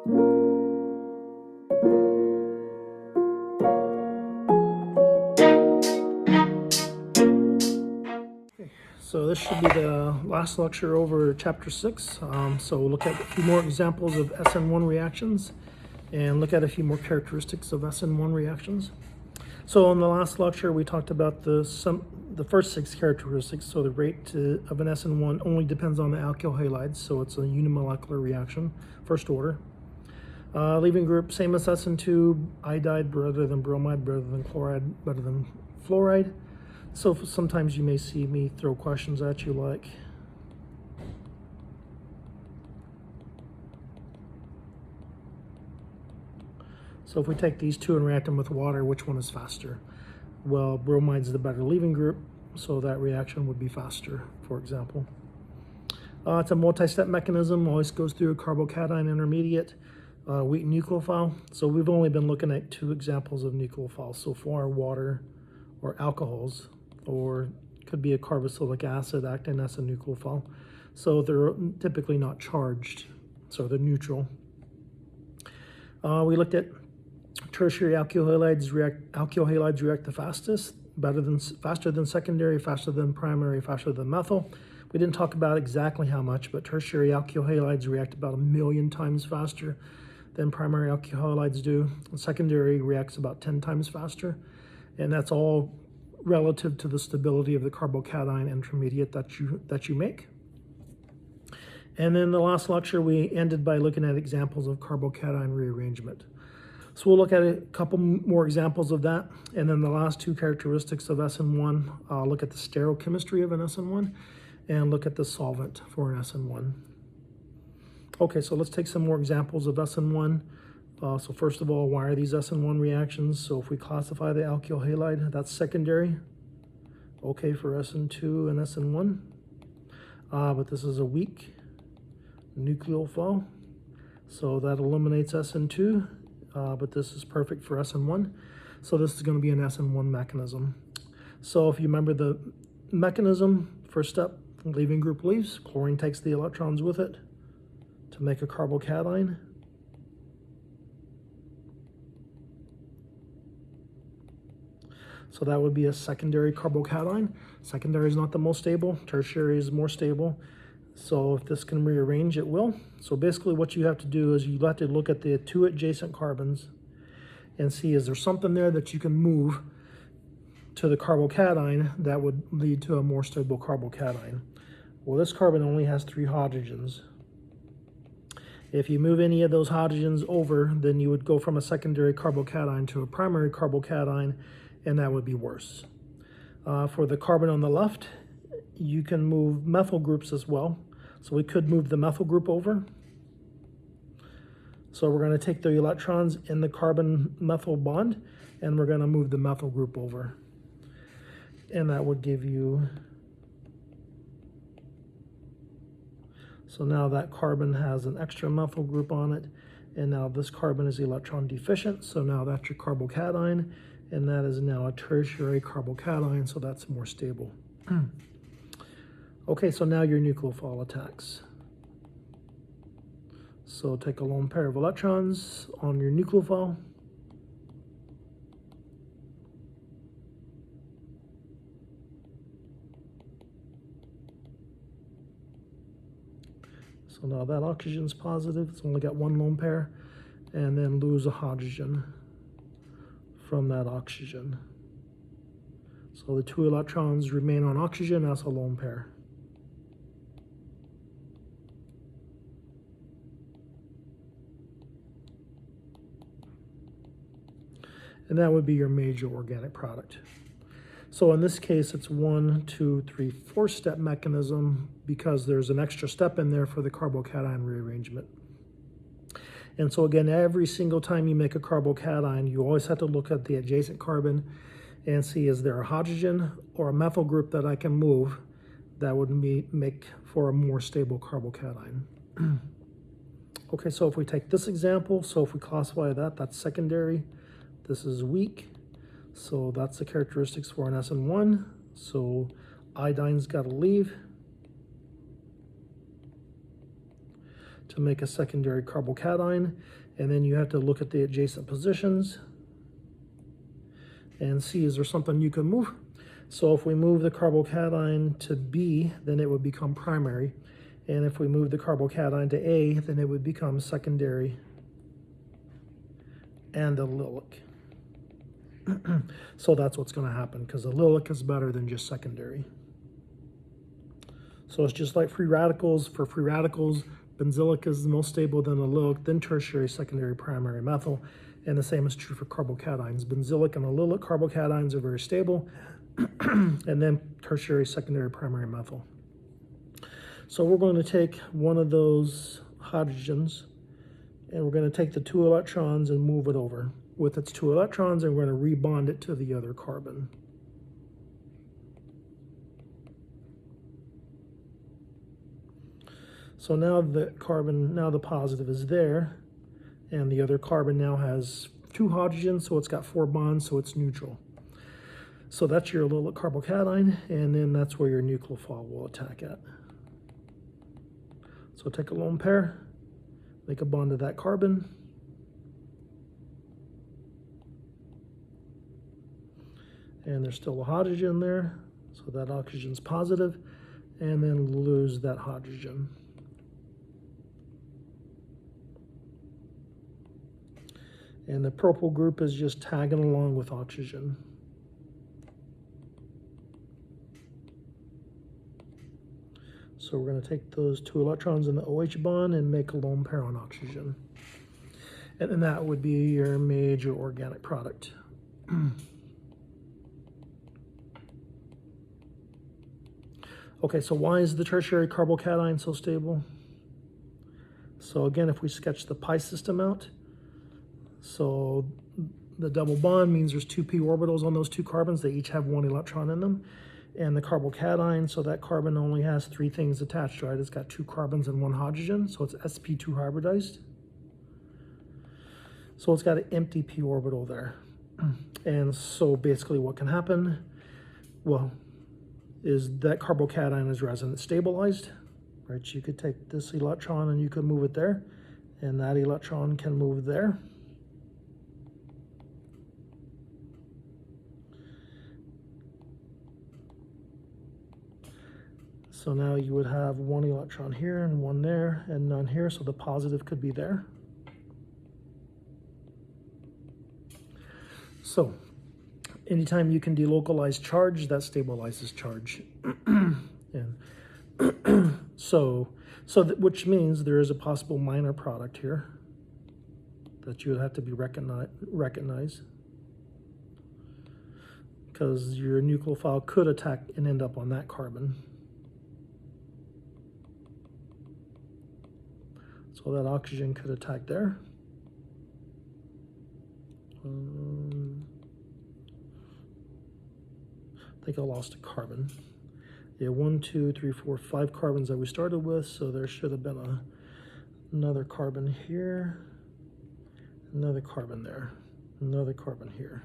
So this should be the last lecture over chapter 6. So we'll look at a few more examples of SN1 reactions and look at a few more characteristics of SN1 reactions. So in the last lecture we talked about the first 6 characteristics. So the rate of an SN1 only depends on the alkyl halides, so it's a unimolecular reaction, first order. Leaving group, same as SN2, iodide better than bromide, better than chloride, better than fluoride. So sometimes you may see me throw questions at you like, so if we take these two and react them with water, which one is faster? Well, bromide's the better leaving group, so that reaction would be faster, for example. It's a multi-step mechanism, always goes through a carbocation intermediate, weak nucleophile. So we've only been looking at 2 examples of nucleophiles so far, water or alcohols, or could be a carboxylic acid acting as a nucleophile. So they're typically not charged, so they're neutral. We looked at tertiary alkyl halides react the fastest, faster than secondary, faster than primary, faster than methyl. We didn't talk about exactly how much, but tertiary alkyl halides react about 1,000,000 times faster than primary alkyl halides do. Secondary reacts about 10 times faster, and that's all relative to the stability of the carbocation intermediate that you make. And then the last lecture we ended by looking at examples of carbocation rearrangement. So we'll look at a couple more examples of that, and then the last 2 characteristics of SN1, look at the stereochemistry of an SN1 and look at the solvent for an SN1. Okay, so let's take some more examples of SN1. So first of all, why are these SN1 reactions? So if we classify the alkyl halide, that's secondary. Okay for SN2 and SN1. But this is a weak nucleophile. So that eliminates SN2, but this is perfect for SN1. So this is going to be an SN1 mechanism. So if you remember the mechanism, first step, leaving group leaves. Chlorine takes the electrons with it to make a carbocation. So that would be a secondary carbocation. Secondary is not the most stable. Tertiary is more stable. So if this can rearrange, it will. So basically what you have to do is you have to look at the 2 adjacent carbons and see, is there something there that you can move to the carbocation that would lead to a more stable carbocation. Well, this carbon only has 3 hydrogens. If you move any of those hydrogens over, then you would go from a secondary carbocation to a primary carbocation, and that would be worse. For the carbon on the left, you can move methyl groups as well. So we could move the methyl group over. So we're going to take the electrons in the carbon-methyl bond, and we're going to move the methyl group over. And that would give you, so now that carbon has an extra methyl group on it, and now this carbon is electron deficient, so now that's your carbocation, and that is now a tertiary carbocation, so that's more stable. Okay, so now your nucleophile attacks. So take a lone pair of electrons on your nucleophile. So now that oxygen's positive, it's only got 1 lone pair, and then lose a hydrogen from that oxygen. So the 2 electrons remain on oxygen as a lone pair. And that would be your major organic product. So in this case, it's 1, 2, 3, 4-step mechanism because there's an extra step in there for the carbocation rearrangement. And so again, every single time you make a carbocation, you always have to look at the adjacent carbon and see, is there a hydrogen or a methyl group that I can move that would make for a more stable carbocation. Okay, so if we take this example, so if we classify that, that's secondary. This is weak, so that's the characteristics for an SN1. So iodine's got to leave. to make a secondary carbocation, and then you have to look at the adjacent positions and see, is there something you can move? So if we move the carbocation to B, then it would become primary. And if we move the carbocation to A, then it would become secondary and allylic. So that's what's going to happen, because allylic is better than just secondary. So it's just like free radicals. For free radicals, benzylic is the most stable, then allylic, then tertiary, secondary, primary, methyl. And the same is true for carbocations. Benzylic and allylic carbocations are very stable, and then tertiary, secondary, primary, methyl. So we're going to take one of those hydrogens, and we're going to take the 2 electrons and move it over with its 2 electrons, and we're going to rebond it to the other carbon. So now the carbon, now the positive is there, and the other carbon now has 2 hydrogens, so it's got 4 bonds, so it's neutral. So that's your allylic carbocation, and then that's where your nucleophile will attack at. So take a lone pair, make a bond to that carbon, and there's still a hydrogen there, so that oxygen's positive, and then lose that hydrogen. And the purple group is just tagging along with oxygen. So we're going to take those 2 electrons in the OH bond and make a lone pair on oxygen. And then that would be your major organic product. Okay, so why is the tertiary carbocation so stable? So again, if we sketch the pi system out, so the double bond means there's 2p orbitals on those 2 carbons. They each have 1 electron in them. And the carbocation, so that carbon only has 3 things attached, right? It's got 2 carbons and 1 hydrogen, so it's sp2 hybridized. So it's got an empty p orbital there. And so basically what can happen, well, is that carbocation is resonance stabilized, right? You could take this electron and you could move it there, and that electron can move there. So now you would have 1 electron here and 1 there and none here, so the positive could be there. So anytime you can delocalize charge, that stabilizes charge. And which means there is a possible minor product here that you would have to be recognize, because your nucleophile could attack and end up on that carbon. So that oxygen could attack there. I think I lost a carbon. Yeah, 1, 2, 3, 4, 5 carbons that we started with, so there should have been another carbon here, another carbon there, another carbon here.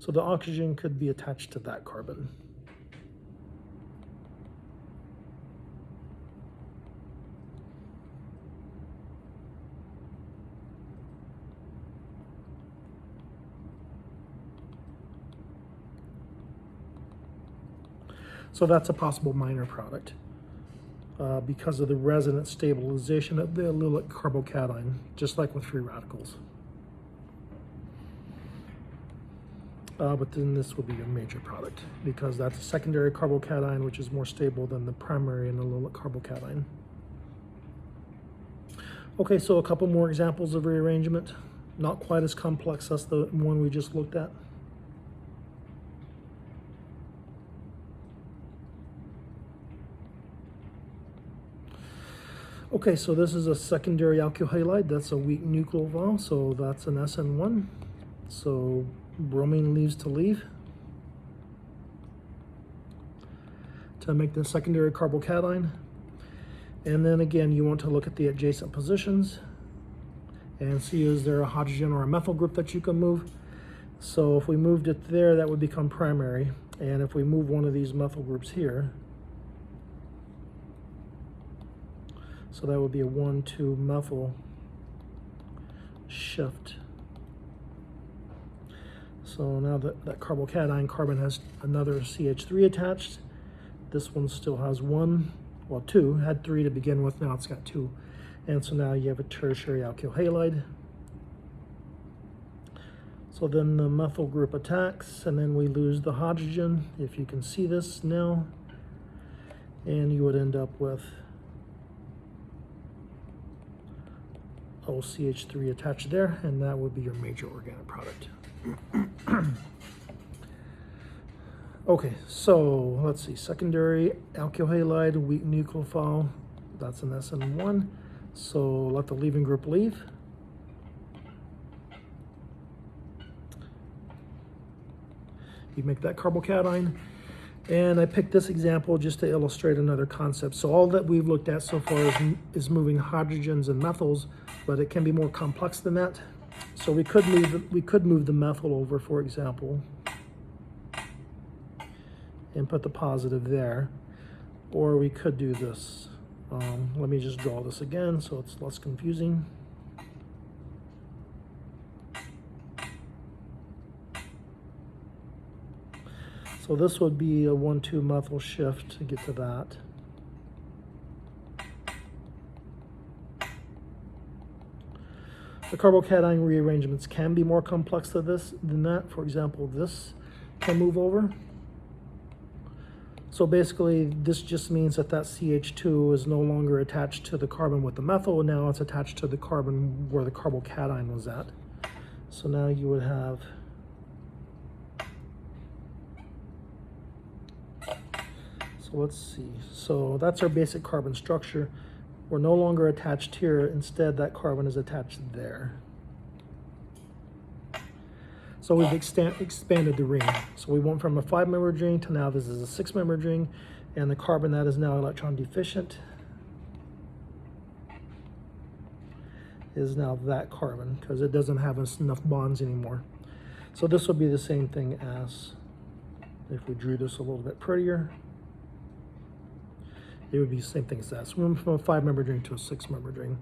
So the oxygen could be attached to that carbon. So that's a possible minor product because of the resonance stabilization of the allylic carbocation, just like with free radicals. But then this would be a major product because that's a secondary carbocation, which is more stable than the primary and allylic carbocation. Okay, so a couple more examples of rearrangement. Not quite as complex as the one we just looked at. Okay, so this is a secondary alkyl halide. That's a weak nucleophile, so that's an SN1. So bromine leaves to leave to make the secondary carbocation. And then again, you want to look at the adjacent positions and see, is there a hydrogen or a methyl group that you can move? So if we moved it there, that would become primary. And if we move one of these methyl groups here, so that would be a 1,2 methyl shift. So now that carbocation carbon has another CH3 attached. This one still has one, well, two, had three to begin with, now it's got two. And so now you have a tertiary alkyl halide. So then the methyl group attacks, and then we lose the hydrogen, if you can see this now. And you would end up with OCH3 attached there, and that would be your major organic product. Okay, so let's see, secondary alkyl halide, weak nucleophile, that's an SN1. So let the leaving group leave. You make that carbocation. And I picked this example just to illustrate another concept. So all that we've looked at so far is moving hydrogens and methyls, but it can be more complex than that. So we could move the methyl over, for example, and put the positive there, or we could do this. Let me just draw this again so it's less confusing. So this would be a 1,2 methyl shift to get to that. The carbocation rearrangements can be more complex than that. For example, this can move over. So basically, this just means that CH2 is no longer attached to the carbon with the methyl, and now it's attached to the carbon where the carbocation was at. So now you would have so let's see. So that's our basic carbon structure. We're no longer attached here. Instead, that carbon is attached there. So we've expanded the ring. So we went from a 5-membered ring to now this is a 6-membered ring, and the carbon that is now electron deficient is now that carbon because it doesn't have enough bonds anymore. So this would be the same thing as if we drew this a little bit prettier. It would be the same thing as that. So we went from a 5-membered ring to a 6-membered ring.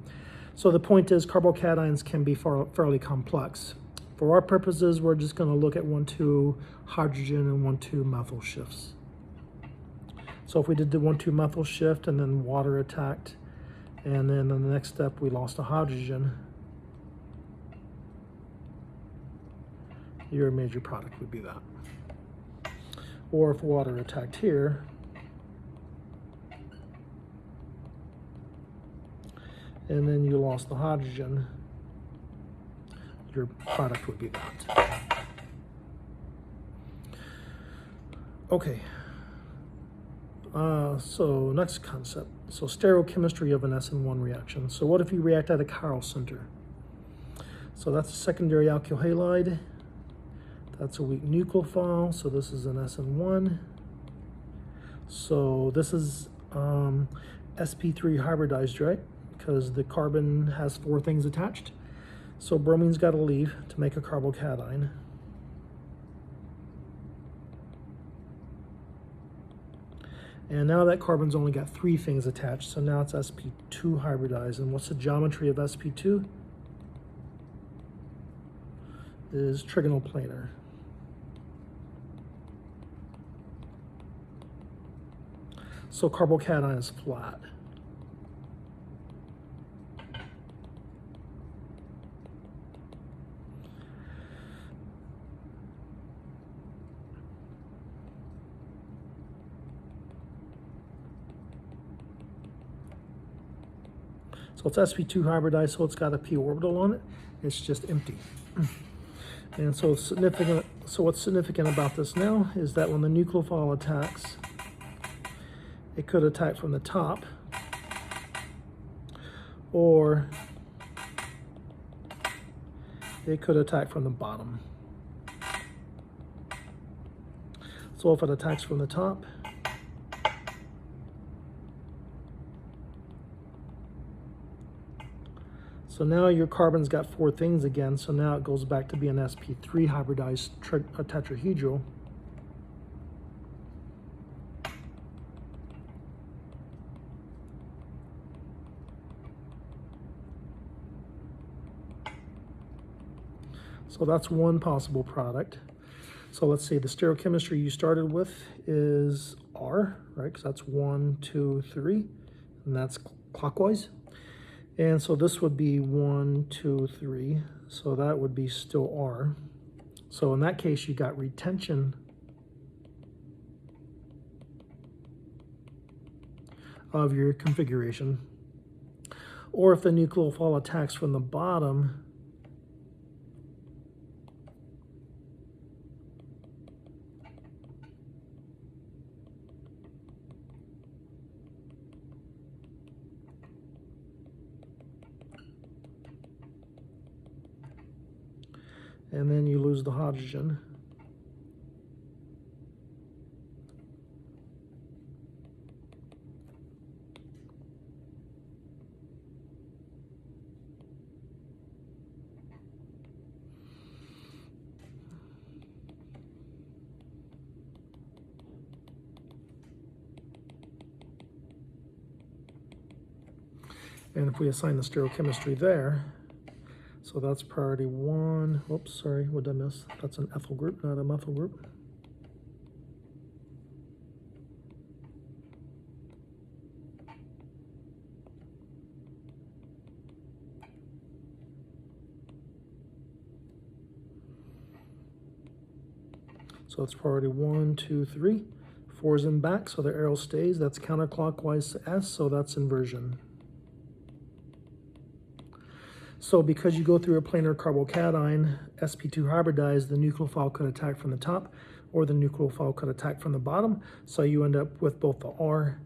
So the point is carbocations can be fairly complex. For our purposes, we're just going to look at 1,2 hydrogen and 1,2 methyl shifts. So if we did the 1,2 methyl shift and then water attacked, and then in the next step we lost a hydrogen, your major product would be that. Or if water attacked here, and then you lost the hydrogen, your product would be that. Okay. So next concept. So stereochemistry of an SN1 reaction. So what if you react at a chiral center? So that's a secondary alkyl halide. That's a weak nucleophile. So this is an SN1. So this is sp3 hybridized, right? Because the carbon has 4 things attached. So bromine's got to leave to make a carbocation. And now that carbon's only got 3 things attached, so now it's sp2 hybridized. And what's the geometry of sp2? Is trigonal planar. So carbocation is flat. So it's sp2 hybridized, so it's got a p orbital on it. It's just empty. And so significant. So what's significant about this now is that when the nucleophile attacks, it could attack from the top, or it could attack from the bottom. So if it attacks from the top, so now your carbon's got 4 things again, so now it goes back to being sp3 hybridized tetrahedral. So that's one possible product. So let's see, the stereochemistry you started with is R, right? Because that's 1, 2, 3, and that's clockwise. And so this would be 1, 2, 3. So that would be still R. So in that case, you got retention of your configuration. Or if the nucleophile attacks from the bottom, and then you lose the hydrogen. And if we assign the stereochemistry there, so that's priority 1. Oops, sorry, what did I miss? That's an ethyl group, not a methyl group. So it's priority 1, 2, 3. 4 is in back, so the arrow stays. That's counterclockwise to S, so that's inversion. So because you go through a planar carbocation, sp2 hybridized, the nucleophile could attack from the top or the nucleophile could attack from the bottom. So you end up with both the R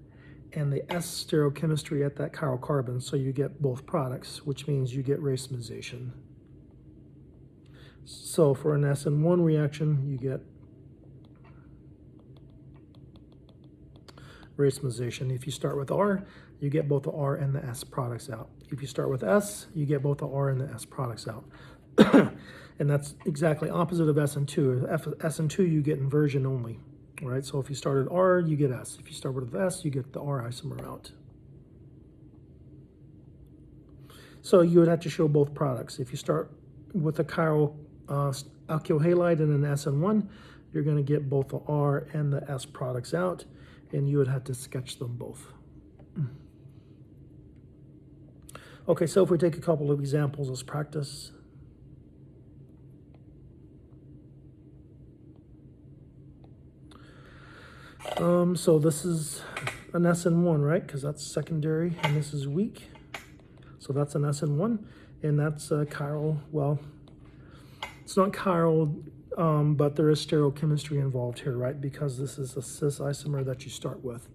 and the S stereochemistry at that chiral carbon. So you get both products, which means you get racemization. So for an SN1 reaction, you get racemization. If you start with R, you get both the R and the S products out. If you start with S, you get both the R and the S products out. And that's exactly opposite of SN2. SN2, you get inversion only, right? So if you start at R, you get S. If you start with S, you get the R isomer out. So you would have to show both products. If you start with a chiral alkyl halide and an SN1, you're going to get both the R and the S products out, and you would have to sketch them both. Okay, so if we take a couple of examples as practice. So this is an SN1, right? Because that's secondary, and this is weak. So that's an SN1, and that's chiral. Well, it's not chiral, but there is stereochemistry involved here, right? Because this is a cis isomer that you start with.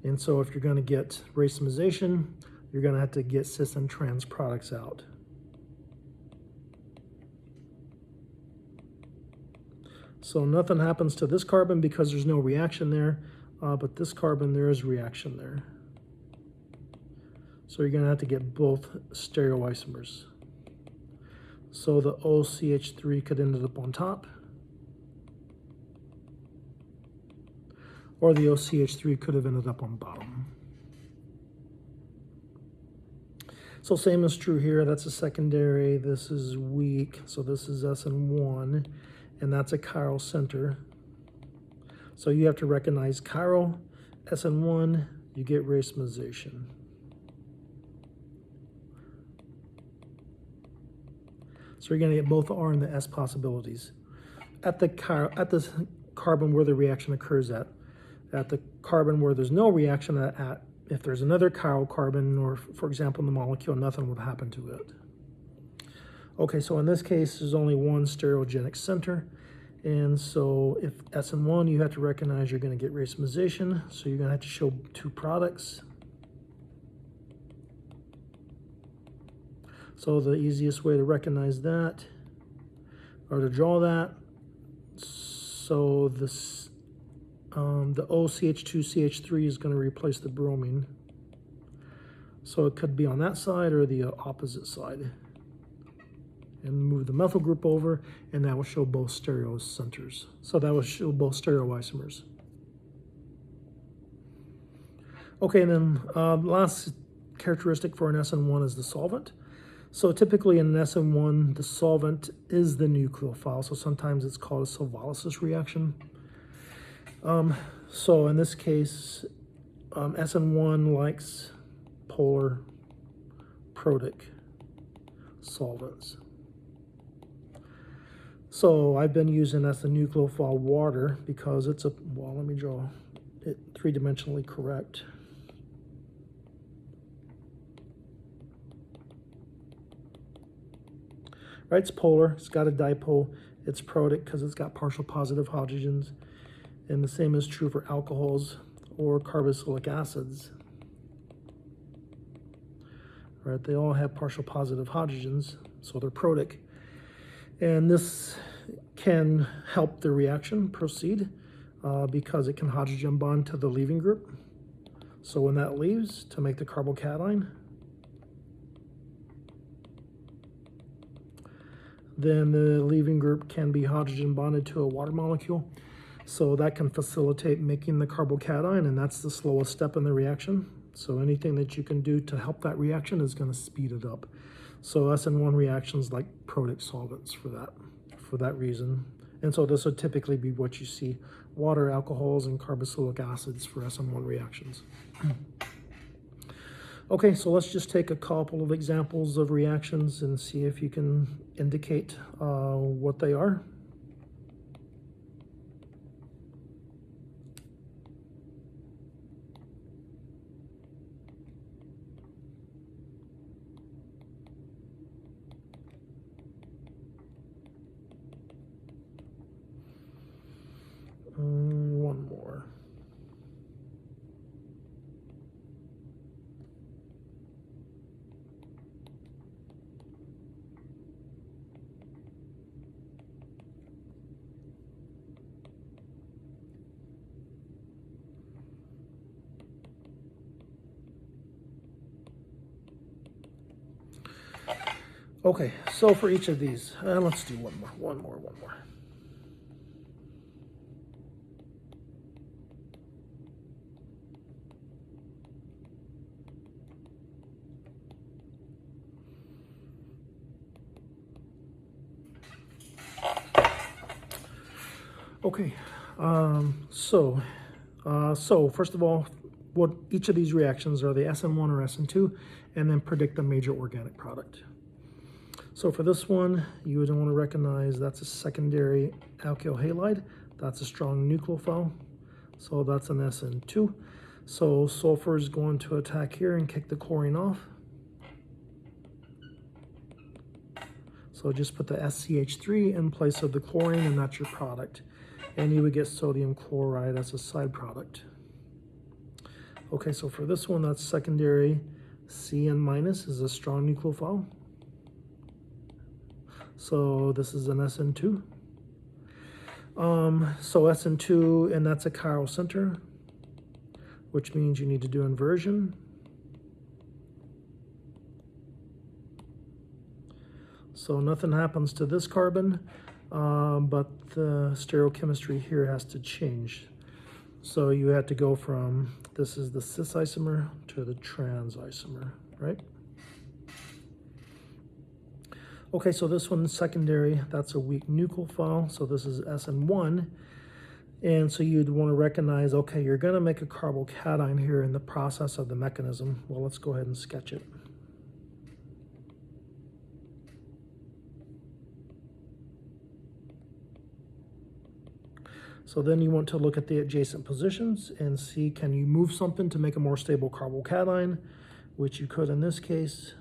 And so if you're going to get racemization, you're going to have to get cis and trans products out. So nothing happens to this carbon because there's no reaction there, but this carbon, there is reaction there. So you're going to have to get both stereoisomers. So the OCH3 could end up on top, or the OCH3 could have ended up on bottom. So same is true here. That's a secondary. This is weak. So this is SN1, and that's a chiral center. So you have to recognize chiral, SN1, you get racemization. So you're going to get both the R and the S possibilities. At the carbon where the reaction occurs at the carbon where there's no reaction at, if there's another chiral carbon, or for example in the molecule, nothing would happen to it. Okay, so in this case, there's only one stereogenic center. And so if SN1, you have to recognize you're going to get racemization. So you're going to have to show two products. So the easiest way to recognize that, or to draw that, so this, the OCH2CH3 is going to replace the bromine. So it could be on that side or the opposite side. And move the methyl group over, and that will show both stereo centers. So that will show both stereoisomers. Okay, and then last characteristic for an SN1 is the solvent. So typically in an SN1, the solvent is the nucleophile, so sometimes it's called a solvolysis reaction. So in this case, SN1 likes polar protic solvents. So I've been using as the nucleophile water because it's well, let me draw it three-dimensionally correct. Right, it's polar, it's got a dipole, it's protic because it's got partial positive hydrogens, and the same is true for alcohols or carboxylic acids. Right, they all have partial positive hydrogens, so they're protic. And this can help the reaction proceed because it can hydrogen bond to the leaving group. So when that leaves, to make the carbocation, then the leaving group can be hydrogen bonded to a water molecule. So that can facilitate making the carbocation, and that's the slowest step in the reaction. So anything that you can do to help that reaction is going to speed it up. So SN1 reactions like protic solvents for that reason. And so this would typically be what you see: water, alcohols, and carboxylic acids for SN1 reactions. Okay, so let's just take a couple of examples of reactions and see if you can indicate what they are. One more. Okay, so for each of these, let's do one more. Okay, so first of all, what each of these reactions are: the SN1 or SN2, and then predict the major organic product. So for this one, you would want to recognize that's a secondary alkyl halide. That's a strong nucleophile, so that's an SN2. So sulfur is going to attack here and kick the chlorine off. So just put the SCH3 in place of the chlorine, and that's your product. And you would get sodium chloride as a side product. Okay, so for this one, that's secondary CN minus is a strong nucleophile. So this is an SN2. So SN2, and that's a chiral center, which means you need to do inversion. So nothing happens to this carbon, but the stereochemistry here has to change. So you have to go from, this is the cis isomer to the trans isomer, right? Okay, so this one's secondary, that's a weak nucleophile, so this is SN1. And so you'd want to recognize, okay, you're going to make a carbocation here in the process of the mechanism. Well, let's go ahead and sketch it. So then you want to look at the adjacent positions and see, can you move something to make a more stable carbocation, which you could in this case.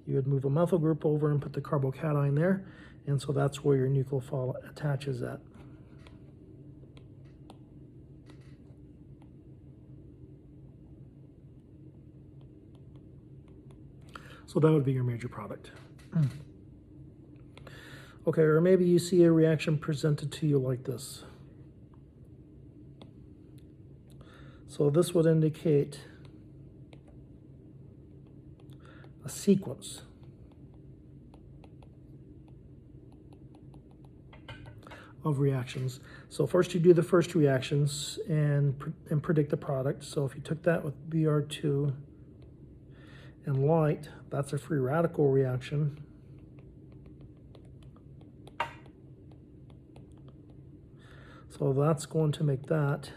You would move a methyl group over and put the carbocation there, and so that's where your nucleophile attaches at. So that would be your major product. Okay, or maybe you see a reaction presented to you like this. So this would indicate a sequence of reactions. So first you do the first reactions and predict the product. So if you took that with Br2 and light, that's a free radical reaction. So that's going to make that,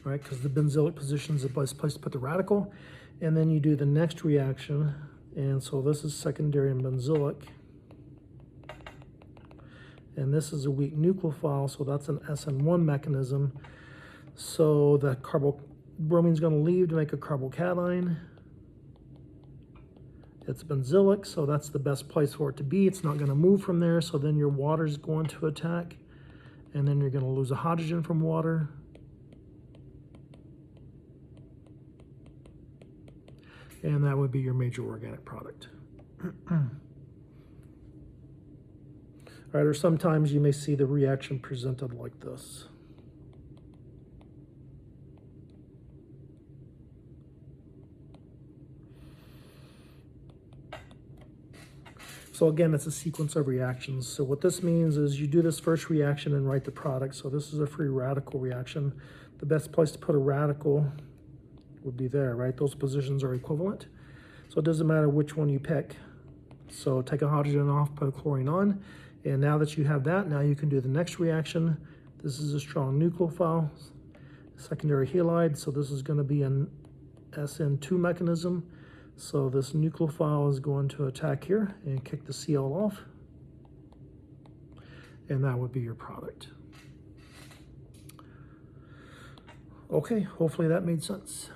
right, because the benzylic position is the best place to put the radical. And then you do the next reaction, and so this is secondary and benzylic. And this is a weak nucleophile, so that's an SN1 mechanism. So the bromine is going to leave to make a carbocation. It's benzylic, so that's the best place for it to be. It's not going to move from there, so then your water is going to attack, and then you're going to lose a hydrogen from water. And that would be your major organic product. All right, or sometimes you may see the reaction presented like this. So again, it's a sequence of reactions. So what this means is you do this first reaction and write the product. So this is a free radical reaction. The best place to put a radical would be there, right? Those positions are equivalent. So it doesn't matter which one you pick. So take a hydrogen off, put a chlorine on. And now that you have that, now you can do the next reaction. This is a strong nucleophile, secondary halide. So this is going to be an SN2 mechanism. So this nucleophile is going to attack here and kick the Cl off. And that would be your product. Okay, hopefully that made sense.